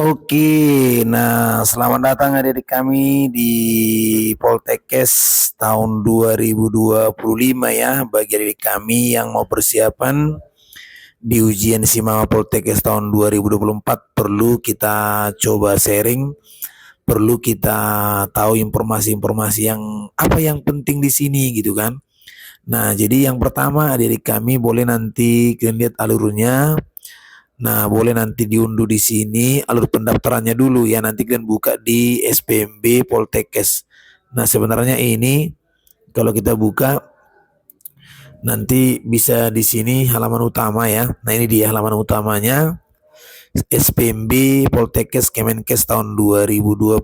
Oke, nah selamat datang adik-adik kami di Poltekkes tahun 2025 ya. Bagi adik kami yang mau persiapan di ujian SIMAWA Poltekkes tahun 2024 perlu kita coba sharing, perlu kita tahu informasi-informasi yang apa yang penting di sini gitu kan. Nah, jadi yang pertama adik-adik kami boleh nanti kalian lihat alurnya. Nah, boleh nanti diunduh di sini alur pendaftarannya dulu ya. Nanti kalian buka di SPMB Poltekkes. Nah, sebenarnya ini kalau kita buka nanti bisa di sini halaman utama ya. Nah, ini dia halaman utamanya SPMB Poltekkes Kemenkes tahun 2025.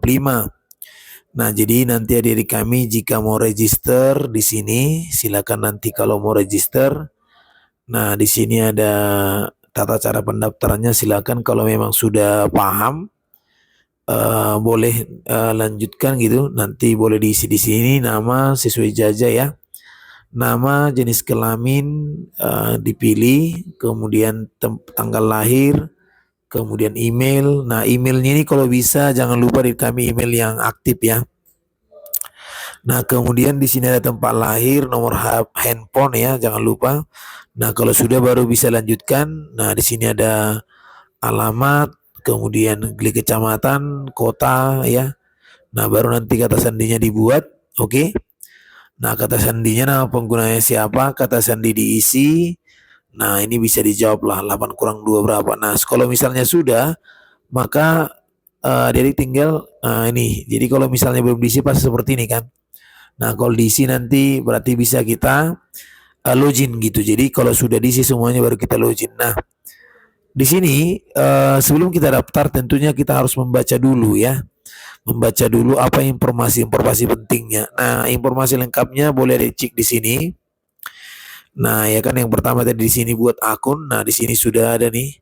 Nah, jadi nanti adik-adik kami jika mau register di sini, silakan nanti kalau mau register. Nah, di sini ada tata cara pendaftarannya, silakan kalau memang sudah paham boleh lanjutkan gitu. Nanti boleh diisi di sini nama sesuai jajah ya. Nama, jenis kelamin dipilih, kemudian tanggal lahir, kemudian email. Nah, emailnya ini kalau bisa jangan lupa di kami email yang aktif ya. Nah, kemudian di sini ada tempat lahir, nomor handphone ya, jangan lupa. Nah, kalau sudah baru bisa lanjutkan. Nah, di sini ada alamat, kemudian klik kecamatan, kota ya. Nah, baru nanti kata sandinya dibuat, oke. Nah, kata sandinya nama penggunanya siapa, kata sandi diisi. Nah, ini bisa dijawab lah 8 kurang 2 berapa. Nah, kalau misalnya sudah, maka jadi tinggal ini. Jadi kalau misalnya belum diisi pasti seperti ini kan. Nah, kalau diisi nanti berarti bisa kita login gitu. Jadi kalau sudah diisi semuanya baru kita login. Nah, di sini sebelum kita daftar tentunya kita harus membaca dulu ya. Membaca dulu apa informasi pentingnya. Nah, informasi lengkapnya boleh dicek di sini. Nah, ya kan yang pertama tadi di sini buat akun. Nah, di sini sudah ada nih.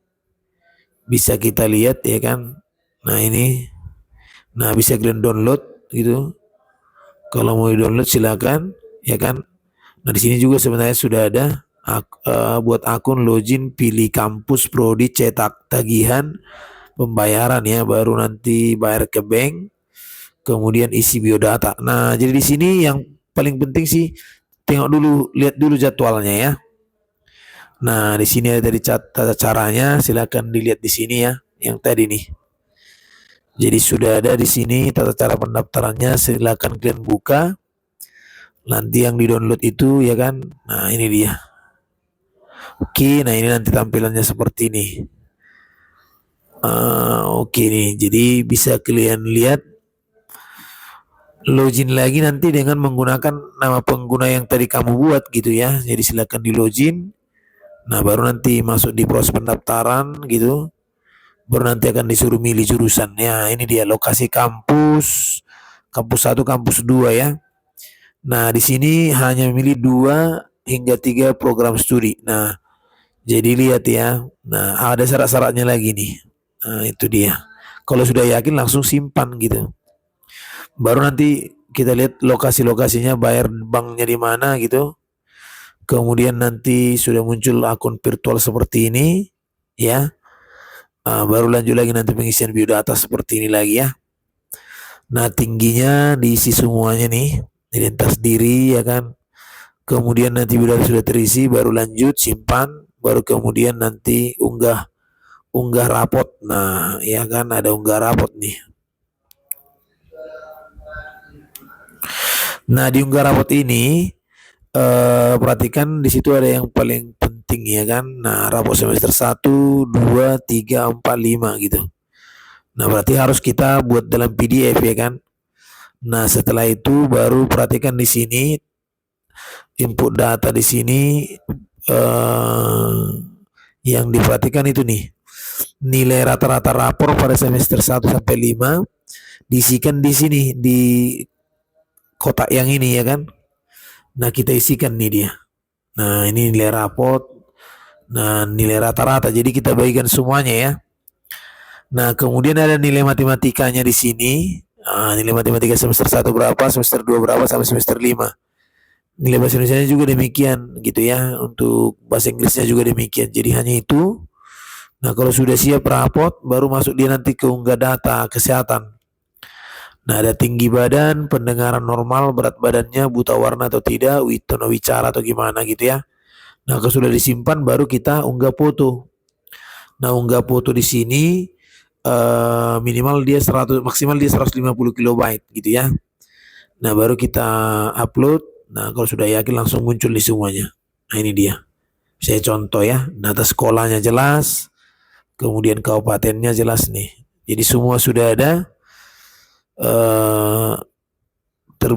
Bisa kita lihat ya kan. Nah, ini. Nah, bisa kalian download gitu. Kalau mau download silakan ya kan. Nah, di sini juga sebenarnya sudah ada buat akun, login, pilih kampus, prodi, cetak tagihan, pembayaran ya, baru nanti bayar ke bank, kemudian isi biodata. Nah, jadi di sini yang paling penting sih tengok dulu, lihat dulu jadwalnya ya. Nah, di sini ada dari tata caranya, silakan dilihat di sini ya, yang tadi nih. Jadi sudah ada di sini tata cara pendaftarannya, silakan kalian buka. Nanti yang di-download itu ya kan. Nah, ini dia. Oke, nah ini nanti tampilannya seperti ini. Oke nih, jadi bisa kalian lihat login lagi nanti dengan menggunakan nama pengguna yang tadi kamu buat gitu ya. Jadi silakan di login. Nah, baru nanti masuk di proses pendaftaran gitu. Baru nanti akan disuruh milih jurusan. Ya, ini dia lokasi kampus. Kampus 1, kampus 2 ya. Nah, di sini hanya memilih 2 hingga 3 program studi. Nah, jadi lihat ya. Nah, ada syarat-syaratnya lagi nih. Nah, itu dia. Kalau sudah yakin langsung simpan gitu. Baru nanti kita lihat lokasi-lokasinya, bayar banknya di mana gitu. Kemudian nanti sudah muncul akun virtual seperti ini ya. Baru lanjut lagi nanti pengisian biodata seperti ini lagi ya. Nah, tingginya diisi semuanya nih, identitas diri ya kan. Kemudian nanti biodata sudah terisi, baru lanjut simpan, baru kemudian nanti unggah rapot. Nah, ya kan ada unggah rapot nih. Nah, di unggah rapot ini perhatikan di situ ada yang paling penting ya kan. Nah, rapot semester 1, 2, 3, 4, 5 gitu. Nah, berarti harus kita buat dalam PDF ya kan. Nah, setelah itu baru perhatikan di sini input data di sini yang diperhatikan itu nih. Nilai rata-rata rapor pada semester 1 sampai 5 diisikan di sini di kotak yang ini ya kan. Nah, kita isikan nih dia. Nah, ini nilai raport. Nah, nilai rata-rata. Jadi kita bagikan semuanya ya. Nah, kemudian ada nilai matematikanya di sini. Nilai matematika semester 1 berapa, semester 2 berapa, sampai semester 5. Nilai bahasa Indonesia juga demikian gitu ya. Untuk bahasa Inggrisnya juga demikian. Jadi hanya itu. Nah, kalau sudah siap rapot, baru masuk dia nanti ke unggah data kesehatan. Nah, ada tinggi badan, pendengaran normal, berat badannya, buta warna atau tidak, tuna wicara atau gimana gitu ya. Nah, kalau sudah disimpan, baru kita unggah foto. Nah, unggah foto di sini minimal dia 100, maksimal dia 150 kilobyte gitu ya. Nah, baru kita upload. Nah, kalau sudah yakin langsung muncul di semuanya. Nah, ini dia. Saya contoh ya. Data sekolahnya jelas, kemudian kabupatennya jelas nih. Jadi semua sudah ada eh, ter,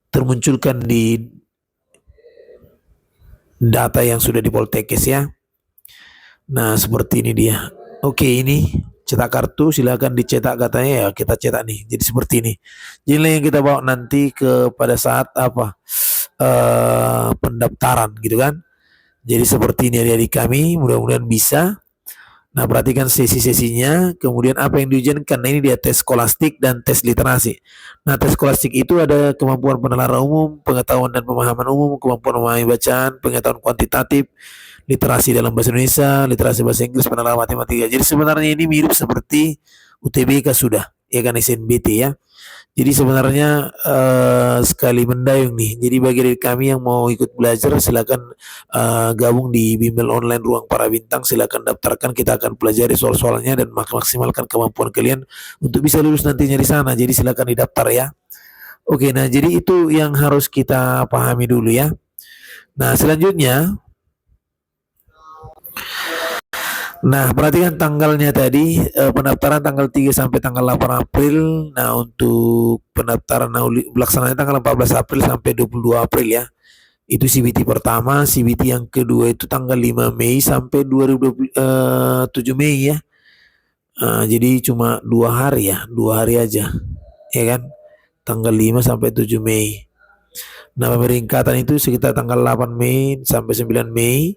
termunculkan di data yang sudah di Poltekkes ya. Nah, seperti ini dia. Oke, ini cetak kartu, silakan dicetak katanya ya, kita cetak nih. Jadi seperti ini. Jadi yang kita bawa nanti ke pada saat apa? Pendaftaran gitu kan. Jadi seperti ini adik-adik kami, mudah-mudahan bisa. Nah, perhatikan sesi-sesinya, kemudian apa yang diujikan. Nah, ini dia tes skolastik dan tes literasi. Nah, tes skolastik itu ada kemampuan penalaran umum, pengetahuan dan pemahaman umum, kemampuan memahami bacaan, pengetahuan kuantitatif, literasi dalam bahasa Indonesia, literasi bahasa Inggris, penalaran matematika. Jadi sebenarnya ini mirip seperti UTBK sudah, ya kan, SNBT ya. Jadi sebenarnya sekali mendayung nih. Jadi bagi dari kami yang mau ikut belajar, silakan gabung di bimbel online Ruang Para Bintang. Silakan daftarkan. Kita akan pelajari soal-soalnya dan maksimalkan kemampuan kalian untuk bisa lulus nantinya di sana. Jadi silakan didaftar ya. Oke, nah jadi itu yang harus kita pahami dulu ya. Nah selanjutnya, nah, perhatikan tanggalnya tadi, pendaftaran tanggal 3 sampai tanggal 8 April. Nah, untuk pendaftaran pelaksananya tanggal 14 April sampai 22 April ya. Itu CBT pertama, CBT yang kedua itu tanggal 5 Mei sampai 2027 Mei ya. Jadi cuma 2 hari ya, 2 hari aja, ya kan? Tanggal 5 sampai 7 Mei. Nah, pemeringkatan itu sekitar tanggal 8 Mei sampai 9 Mei.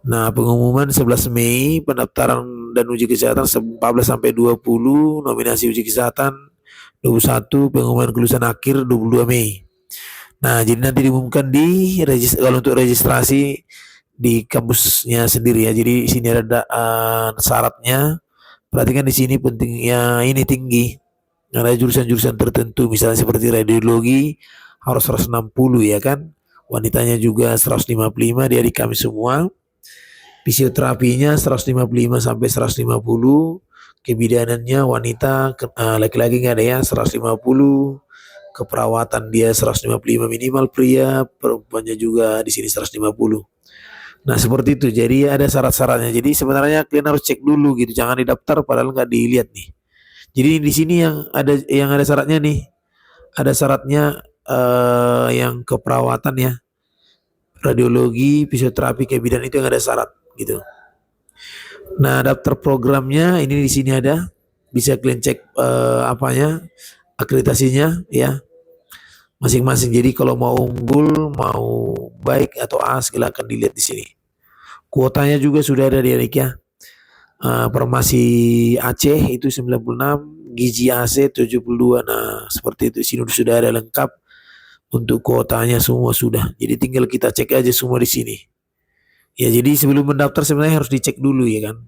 Nah, pengumuman 11 Mei, pendaftaran dan uji kesehatan 14 sampai 20, nominasi uji kesehatan 21, pengumuman kelulusan akhir 22 Mei. Nah, jadi nanti diumumkan di kalau untuk registrasi di kampusnya sendiri ya. Jadi sini ada syaratnya. Perhatikan di sini pentingnya ini tinggi. Ada jurusan-jurusan tertentu misalnya seperti radiologi harus 160 ya kan. Wanitanya juga 155 di kami semua. Fisioterapinya 155 sampai 150, kebidanannya wanita, laki-laki nggak ada ya 150, keperawatan dia 155 minimal pria, perempuannya juga di sini 150. Nah seperti itu, jadi ada syarat-syaratnya. Jadi sebenarnya kalian harus cek dulu gitu, jangan didaftar padahal nggak dilihat nih. Jadi di sini yang ada syaratnya nih, ada syaratnya yang keperawatan ya, radiologi, fisioterapi, kebidan itu yang ada syarat gitu. Nah, daftar programnya ini di sini ada, bisa kalian cek apanya, akreditasinya ya, masing-masing. Jadi kalau mau unggul, mau baik atau A, silakan dilihat di sini. Kuotanya juga sudah ada di adik ya. Farmasi Aceh itu 96, gizi AC 72. Nah, seperti itu. Sini sudah ada lengkap untuk kuotanya semua sudah. Jadi tinggal kita cek aja semua di sini. Ya, jadi sebelum mendaftar sebenarnya harus dicek dulu ya kan.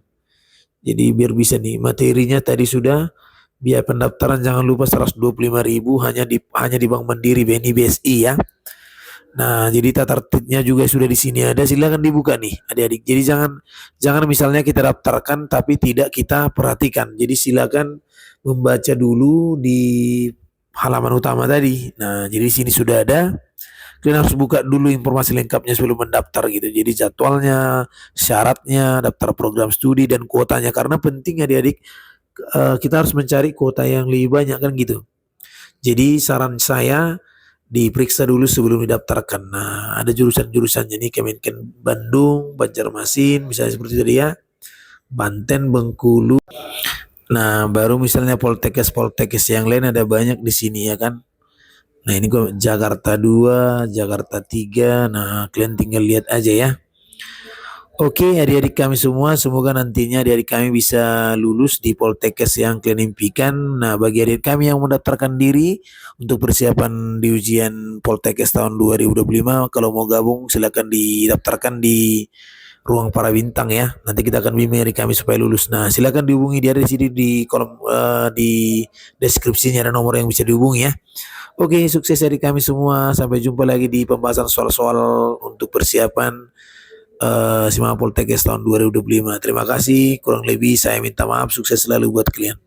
Jadi biar bisa nih materinya tadi sudah, biaya pendaftaran jangan lupa 125.000 hanya di Bank Mandiri BNI BSI ya. Nah, jadi tata tertibnya juga sudah di sini ada, silakan dibuka nih adik-adik. Jadi jangan misalnya kita daftarkan tapi tidak kita perhatikan. Jadi silakan membaca dulu di halaman utama tadi. Nah, jadi sini sudah ada. Kalian harus buka dulu informasi lengkapnya sebelum mendaftar gitu. Jadi jadwalnya, syaratnya, daftar program studi dan kuotanya, karena penting adik-adik kita harus mencari kuota yang lebih banyak kan gitu. Jadi saran saya diperiksa dulu sebelum didaftarkan. Nah, ada jurusan-jurusannya nih, Kemenken Bandung, Banjarmasin, misalnya seperti tadi ya, Banten, Bengkulu. Nah, baru misalnya Poltekkes yang lain ada banyak di sini ya kan. Nah, ini kok Jakarta 2, Jakarta 3. Nah, kalian tinggal lihat aja ya. Oke, adik-adik kami semua, semoga nantinya adik-adik kami bisa lulus di Poltekkes yang kalian impikan. Nah, bagi adik kami yang mendaftarkan diri untuk persiapan di ujian Poltekkes tahun 2025, kalau mau gabung silakan didaftarkan di ruang para bintang ya. Nanti kita akan bimbing adik kami supaya lulus. Nah, silakan dihubungi dia di sini di kolom di deskripsinya ada nomor yang bisa dihubungi ya. Oke, sukses dari kami semua. Sampai jumpa lagi di pembahasan soal-soal untuk persiapan Simak Poltekkes tahun 2025. Terima kasih. Kurang lebih saya minta maaf. Sukses selalu buat kalian.